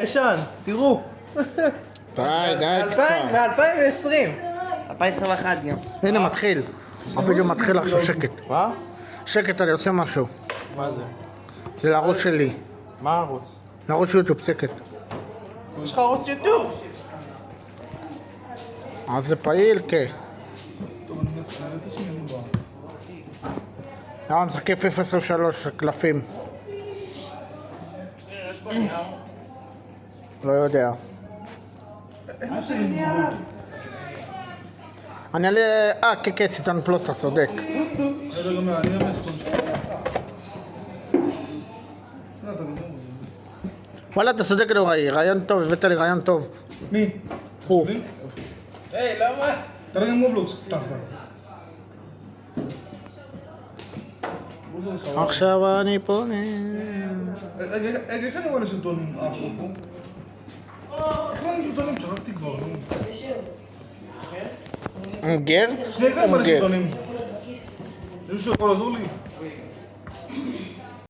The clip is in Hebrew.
ישן, תראו. די, כבר. ב-2020. 2021 גם. הנה מתחיל. הווידאו מתחיל עכשיו, שקט. מה? שקט, אני עושה משהו. מה זה? זה לערוץ שלי. מה הערוץ? לערוץ יוטיוב, שקט. יש לך ערוץ יוטיוב? אז זה פעיל, כן. יאללה, משחקי פיפא 23, קלפים. לא יודע. אני אעלה... כן, סיטון פלוס, אתה צודק. וואלה, אתה צודק נוראי, רעיון טוב, הבאת לי רעיון טוב. מי? הוא. היי, למה? תראה גם מובלוס, סתם. עכשיו אני פונה. איך אני רואה לשלטונים? איך אני לשלטונים? שכחתי כבר. גר? שניכם מה לשלטונים? מישהו יכול לעזור לי?